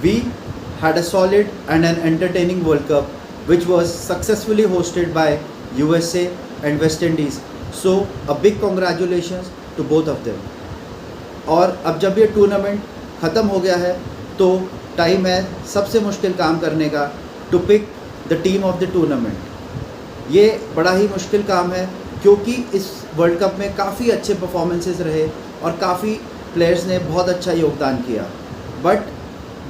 we had a solid and an entertaining World Cup which was successfully hosted by USA and West Indies. So a big congratulations to both of them. और अब जब ये tournament ख़त्म हो गया है तो टाइम है सबसे मुश्किल काम करने का, to pick the team of the tournament. ये बड़ा ही मुश्किल काम है क्योंकि इस वर्ल्ड कप में काफ़ी अच्छे परफॉर्मेंसेस रहे और काफ़ी प्लेयर्स ने बहुत अच्छा योगदान किया, but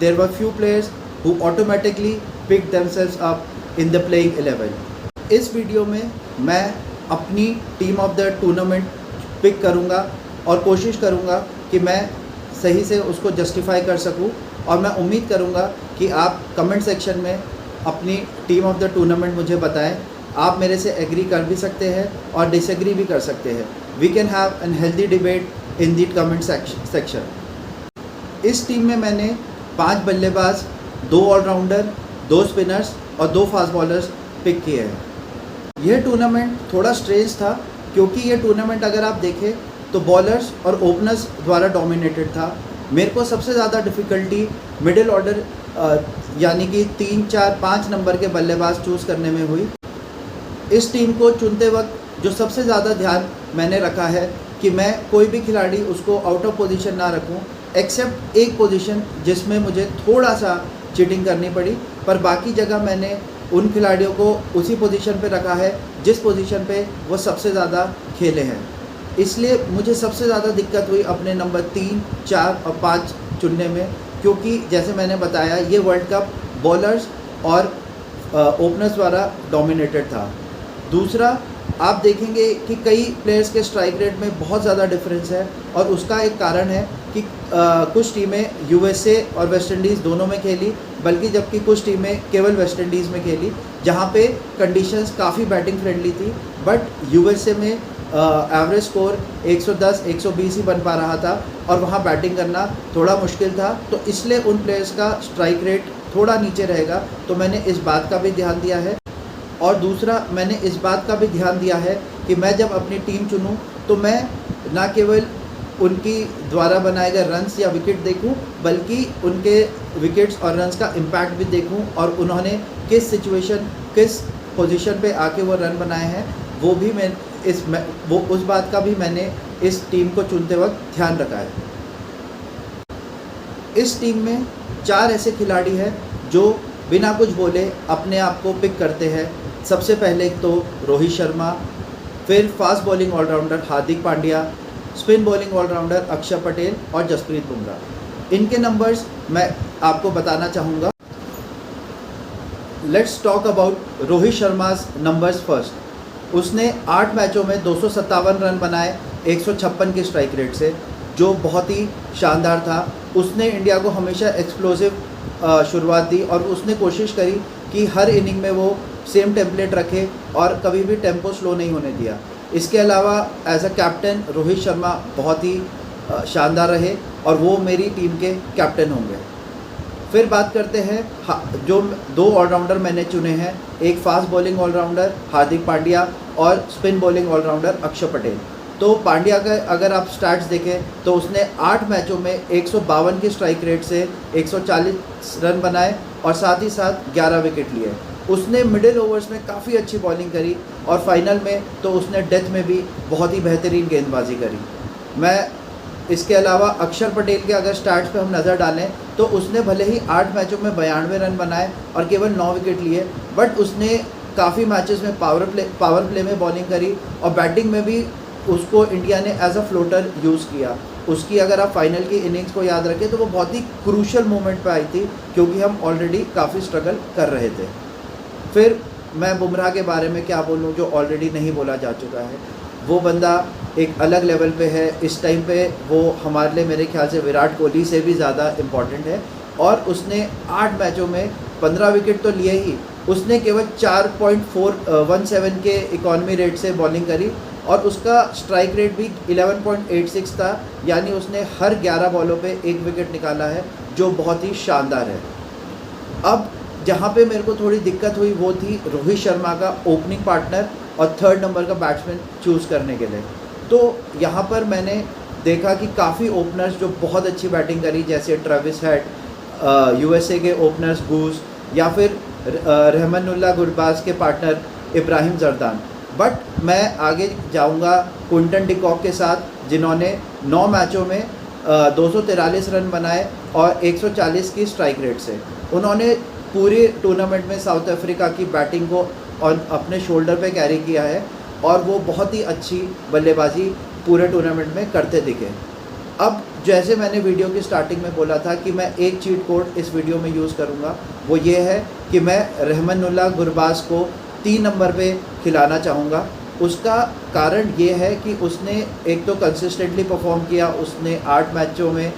there were few players who automatically pick themselves up in the playing 11। इस वीडियो में मैं अपनी team of the tournament pick करूंगा और कोशिश करूंगा कि मैं सही से उसको जस्टिफाई कर सकूं, और मैं उम्मीद करूंगा कि आप कमेंट सेक्शन में अपनी टीम ऑफ द टूर्नामेंट मुझे बताएं। आप मेरे से एग्री कर भी सकते हैं और डिसएग्री भी कर सकते हैं। We can have an healthy debate in the comment section. इस टीम में मैंने 5 बल्लेबाज, 2 ऑलराउंडर, 2 स्पिनर्स और 2 फास्ट बॉलर्स पिक किए हैं। यह टूर्नामेंट थोड़ा स्ट्रेंज था क्योंकि ये टूर्नामेंट अगर आप देखें तो बॉलर्स और ओपनर्स द्वारा डोमिनेटेड था। मेरे को सबसे ज़्यादा डिफ़िकल्टी मिडिल ऑर्डर यानी कि 3, 4, 5 नंबर के बल्लेबाज चूज़ करने में हुई। इस टीम को चुनते वक्त जो सबसे ज़्यादा ध्यान मैंने रखा है कि मैं कोई भी खिलाड़ी उसको आउट ऑफ पोजीशन ना रखूं, एक्सेप्ट एक पोजीशन जिसमें मुझे थोड़ा सा चीटिंग करनी पड़ी, पर बाकी जगह मैंने उन खिलाड़ियों को उसी पोजीशन पे रखा है जिस पोजीशन पे वो सबसे ज़्यादा खेले हैं। इसलिए मुझे सबसे ज़्यादा दिक्कत हुई अपने नंबर 3, 4 और 5 चुनने में, क्योंकि जैसे मैंने बताया ये वर्ल्ड कप बॉलर्स और ओपनर्स द्वारा डोमिनेटेड था। दूसरा, आप देखेंगे कि कई प्लेयर्स के स्ट्राइक रेट में बहुत ज़्यादा डिफरेंस है, और उसका एक कारण है कि कुछ टीमें यूएसए और वेस्ट इंडीज़ दोनों में खेली, बल्कि जबकि कुछ टीमें केवल वेस्ट इंडीज़ में खेली जहाँ पे कंडीशंस काफ़ी बैटिंग फ्रेंडली थी, बट यूएसए में एवरेज स्कोर 110, 120 ही बन पा रहा था और वहाँ बैटिंग करना थोड़ा मुश्किल था। तो इसलिए उन प्लेयर्स का स्ट्राइक रेट थोड़ा नीचे रहेगा, तो मैंने इस बात का भी ध्यान दिया है। और दूसरा, मैंने इस बात का भी ध्यान दिया है कि मैं जब अपनी टीम चुनूं तो मैं ना केवल उनकी द्वारा बनाए गए रन्स या विकेट देखूं, बल्कि उनके विकेट्स और रन्स का इम्पैक्ट भी देखूं, और उन्होंने किस सिचुएशन, किस पोजीशन पे आके वो रन बनाए हैं, वो भी उस बात का भी मैंने इस टीम को चुनते वक्त ध्यान रखा है। इस टीम में 4 ऐसे खिलाड़ी हैं जो बिना कुछ बोले अपने आप को पिक करते हैं। सबसे पहले तो रोहित शर्मा, फिर fast bowling allrounder Hardik Pandya, spin bowling allrounder अक्षर पटेल और जसप्रीत बुमराह। इनके नंबर्स मैं आपको बताना चाहूँगा। Let's talk about Rohit Sharma's numbers first. उसने 8 मैचों में 257 रन बनाए 156 के स्ट्राइक रेट से, जो बहुत ही शानदार था। उसने इंडिया को हमेशा एक्सप्लोसिव शुरुआत दी और उसने कोशिश करी कि हर इनिंग में वो सेम टेम्पलेट रखे और कभी भी टेम्पो स्लो नहीं होने दिया। इसके अलावा as a captain Rohit Sharma बहुत ही शानदार रहे और वो मेरी टीम के कैप्टन होंगे। फिर बात करते हैं जो 2 ऑलराउंडर मैंने चुने हैं, एक fast bowling allrounder Hardik Pandya और स्पिन बॉलिंग ऑलराउंडर अक्षर पटेल। तो पांड्या का अगर आप स्टैट्स देखें तो उसने 8 मैचों में 152 के स्ट्राइक रेट से 140 रन बनाए और साथ ही साथ 11 विकेट लिए। उसने मिडिल ओवर्स में काफ़ी अच्छी बॉलिंग करी और फाइनल में तो उसने डेथ में भी बहुत ही बेहतरीन गेंदबाजी करी। मैं इसके अलावा अक्षर पटेल के अगर स्टार्ट्स पे हम नज़र डालें तो उसने भले ही 8 मैचों में 92 रन बनाए और केवल 9 विकेट लिए, बट उसने काफ़ी मैचेस में पावर प्ले में बॉलिंग करी और बैटिंग में भी उसको इंडिया ने एज अ फ्लोटर यूज़ किया। उसकी अगर आप फाइनल की इनिंग्स को याद रखें तो वो बहुत ही क्रूशल मोमेंट पे आई थी क्योंकि हम ऑलरेडी काफ़ी स्ट्रगल कर रहे थे। फिर मैं बुमराह के बारे में क्या बोलूँ जो ऑलरेडी नहीं बोला जा चुका है। वो बंदा एक अलग लेवल पे है। इस टाइम पे वो हमारे लिए मेरे ख्याल से विराट कोहली से भी ज़्यादा इम्पॉर्टेंट है और उसने 8 मैचों में 15 विकेट तो लिए ही, उसने केवल 4.417 के इकॉनमी रेट से बॉलिंग करी और उसका स्ट्राइक रेट भी 11.86 था, यानी उसने हर 11 बॉलों पे 1 विकेट निकाला है, जो बहुत ही शानदार है। अब जहाँ पे मेरे को थोड़ी दिक्कत हुई वो थी रोहित शर्मा का ओपनिंग पार्टनर और 3rd नंबर का बैट्समैन चूज़ करने के लिए। तो यहाँ पर मैंने देखा कि काफ़ी ओपनर्स जो बहुत अच्छी बैटिंग करी, जैसे ट्रेविस हेड, यूएसए के ओपनर्स गूस या फिर रहमानुल्लाह गुरबाज के पार्टनर इब्राहिम जरदान। बट मैं आगे जाऊंगा क्विंटन डिकॉक के साथ, जिन्होंने 9 मैचों में 243 रन बनाए और 140 की स्ट्राइक रेट से। उन्होंने पूरे टूर्नामेंट में साउथ अफ्रीका की बैटिंग को और अपने शोल्डर पे कैरी किया है और वो बहुत ही अच्छी बल्लेबाजी पूरे टूर्नामेंट में करते दिखे। अब जैसे मैंने वीडियो की स्टार्टिंग में बोला था कि मैं एक चीट कोड इस वीडियो में यूज़ करूँगा, वो ये है कि मैं रहमानुल्लाह गुरबाज को 3 नंबर पे खिलाना चाहूँगा। उसका कारण ये है कि उसने एक तो कंसिस्टेंटली परफॉर्म किया, उसने 8 मैचों में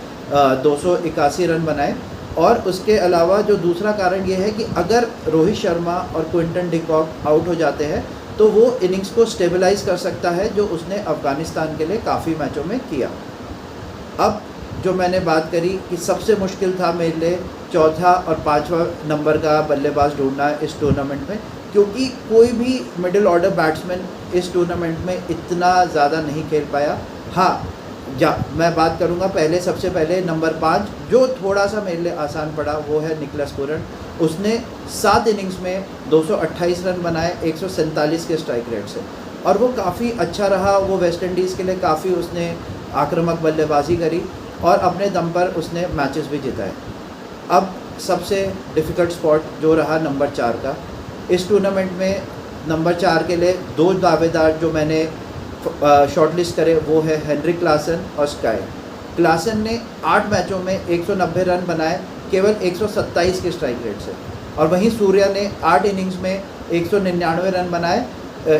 281 रन बनाए, और उसके अलावा जो दूसरा कारण ये है कि अगर रोहित शर्मा और क्विंटन डिकॉक आउट हो जाते हैं तो वो इनिंग्स को स्टेबलाइज कर सकता है, जो उसने अफ़गानिस्तान के लिए काफ़ी मैचों में किया। अब जो मैंने बात करी कि सबसे मुश्किल था मेरे लिए चौथा और 5वां नंबर का बल्लेबाज ढूंढना इस टूर्नामेंट में, क्योंकि कोई भी मिडिल ऑर्डर बैट्समैन इस टूर्नामेंट में इतना ज़्यादा नहीं खेल पाया। हाँ, मैं बात करूंगा सबसे पहले नंबर 5, जो थोड़ा सा मेरे लिए आसान पड़ा, वो है निकोलस पूरन। उसने 7 इनिंग्स में 228 रन बनाए 147 के स्ट्राइक रेट से, और वो काफ़ी अच्छा रहा। वो वेस्ट इंडीज़ के लिए काफ़ी उसने आक्रामक बल्लेबाजी करी और अपने दम पर उसने मैचेस भी जिताए। अब सबसे डिफ़िकल्ट स्पॉट जो रहा नंबर 4 का, इस टूर्नामेंट में नंबर 4 के लिए 2 दावेदार जो मैंने शॉर्टलिस्ट करे वो है हेनरिक क्लासन और स्काई। क्लासन ने 8 मैचों में 190 रन बनाए केवल 127 के स्ट्राइक रेट से, और वहीं सूर्या ने 8 इनिंग्स में 199 रन बनाए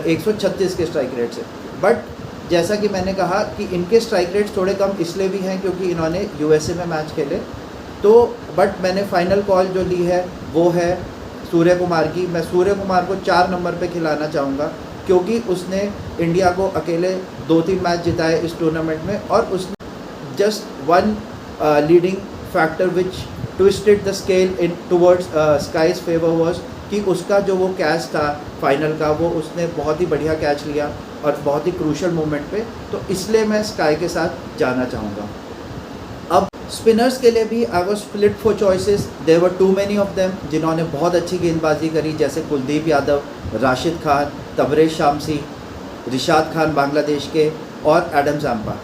136 के स्ट्राइक रेट से। बट जैसा कि मैंने कहा कि इनके स्ट्राइक रेट्स थोड़े कम इसलिए भी हैं क्योंकि इन्होंने यूएसए में मैच खेले, तो बट मैंने फाइनल कॉल जो ली है वो है सूर्य कुमार की। मैं सूर्य कुमार को 4 नंबर पे खिलाना चाहूँगा, क्योंकि उसने इंडिया को अकेले 2-3 मैच जिताए इस टूर्नामेंट में, और उसने just one leading factor which twisted the scale in towards Sky's favour was कि उसका जो वो कैच था फाइनल का, वो उसने बहुत ही बढ़िया कैच लिया और बहुत ही क्रूशल मोमेंट पे, तो इसलिए मैं स्काई के साथ जाना चाहूँगा। अब स्पिनर्स के लिए भी I was split for choices, there were too many of them जिन्होंने बहुत अच्छी गेंदबाजी करी, जैसे कुलदीप यादव, राशिद खान, तबरेज शामसी, रिशाद खान बांग्लादेश के, और एडम जाम्पा।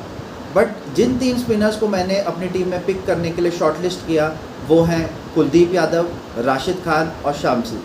बट जिन 3 स्पिनर्स को मैंने अपनी टीम में पिक करने के लिए शॉर्टलिस्ट किया वो हैं कुलदीप यादव, राशिद खान और शामसी।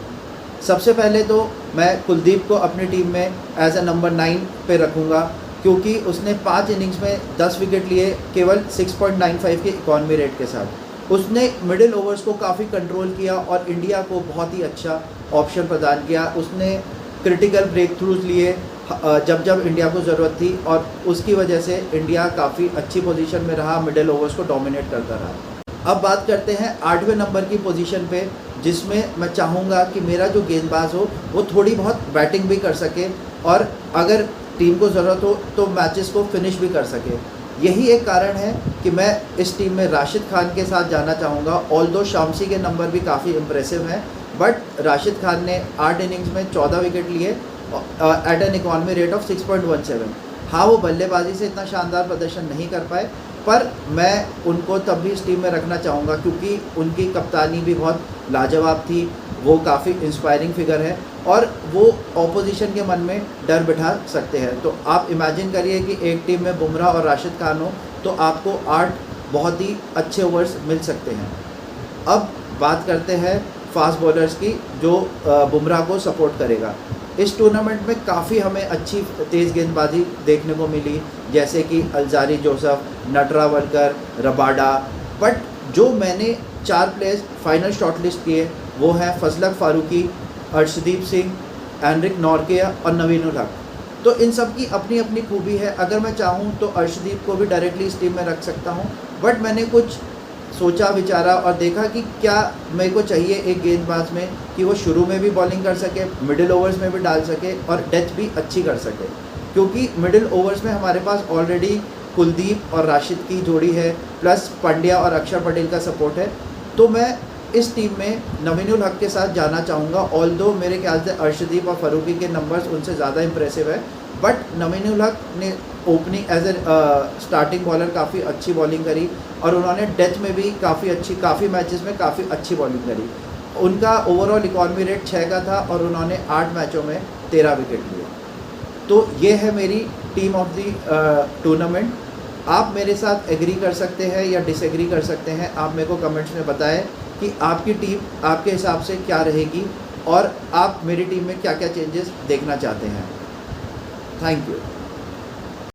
सबसे पहले तो मैं कुलदीप को अपनी टीम में एज अ नंबर 9 पे रखूँगा, क्योंकि उसने 5 इनिंग्स में 10 विकेट लिए केवल 6.95 के इकॉनमी रेट के साथ। उसने मिडिल ओवर्स को काफ़ी कंट्रोल किया और इंडिया को बहुत ही अच्छा ऑप्शन प्रदान किया। उसने क्रिटिकल ब्रेक थ्रूज लिए जब जब इंडिया को ज़रूरत थी, और उसकी वजह से इंडिया काफ़ी अच्छी पोजीशन में रहा, मिडिल ओवर्स को डोमिनेट करता रहा। अब बात करते हैं 8वें नंबर की पोजीशन पे, जिसमें मैं चाहूँगा कि मेरा जो गेंदबाज हो वो थोड़ी बहुत बैटिंग भी कर सके, और अगर टीम को ज़रूरत हो तो मैचेस को फिनिश भी कर सके। यही एक कारण है कि मैं इस टीम में राशिद खान के साथ जाना चाहूँगा। ऑल्दो शामसी के नंबर भी काफ़ी इम्प्रेसिव हैं, बट राशिद खान ने 8 इनिंग्स में 14 विकेट लिए at an economy rate of 6.17। हाँ, वो बल्लेबाजी से इतना शानदार प्रदर्शन नहीं कर पाए, पर मैं उनको तब भी इस टीम में रखना चाहूँगा क्योंकि उनकी कप्तानी भी बहुत लाजवाब थी। वो काफ़ी इंस्पायरिंग फिगर है और वो ऑपोजिशन के मन में डर बिठा सकते हैं। तो आप इमेजिन करिए कि एक टीम में बुमराह और राशिद खान हो तो आपको 8 बहुत ही अच्छे ओवर्स मिल सकते हैं। अब बात करते हैं फास्ट बॉलर्स की जो बुमराह को सपोर्ट करेगा। इस टूर्नामेंट में काफ़ी हमें अच्छी तेज़ गेंदबाजी देखने को मिली, जैसे कि अल्जारी जोसेफ, नटरावलकर, रबाडा। बट जो मैंने 4 प्लेयर्स फाइनल शॉर्टलिस्ट किए वो हैं फजलक फारूकी, अर्शदीप सिंह, एनरिक नॉर्के और नवीन उल हक। तो इन सब की अपनी अपनी खूबी है। अगर मैं चाहूँ तो अर्शदीप को भी डायरेक्टली इस टीम में रख सकता हूँ, बट मैंने कुछ सोचा विचारा और देखा कि क्या मेरे को चाहिए एक गेंदबाज में कि वो शुरू में भी बॉलिंग कर सके, मिडिल ओवर्स में भी डाल सके और डेथ भी अच्छी कर सके, क्योंकि मिडिल ओवर्स में हमारे पास ऑलरेडी कुलदीप और राशिद की जोड़ी है, प्लस पंड्या और अक्षर पटेल का सपोर्ट है। तो मैं इस टीम में नवीन उल हक के साथ जाना चाहूँगा। ऑल्दो मेरे ख्याल से अर्शदीप और फारूकी के नंबर्स उनसे ज़्यादा इंप्रेसिव है, बट नवीन उल हक ने opening as a starting bowler काफ़ी अच्छी बॉलिंग करी और उन्होंने डेथ में भी काफ़ी मैचेस में काफ़ी अच्छी बॉलिंग करी। उनका ओवरऑल इकॉनमी रेट 6 का था और उन्होंने 8 मैचों में 13 विकेट लिए। तो ये है मेरी टीम ऑफ द टूर्नामेंट। आप मेरे साथ एग्री कर सकते हैं या डिसएग्री कर सकते हैं। आप मेरे को कमेंट्स में बताएं कि आपकी टीम आपके हिसाब से क्या रहेगी और आप मेरी टीम में क्या क्या चेंजेस देखना चाहते हैं। Thank you.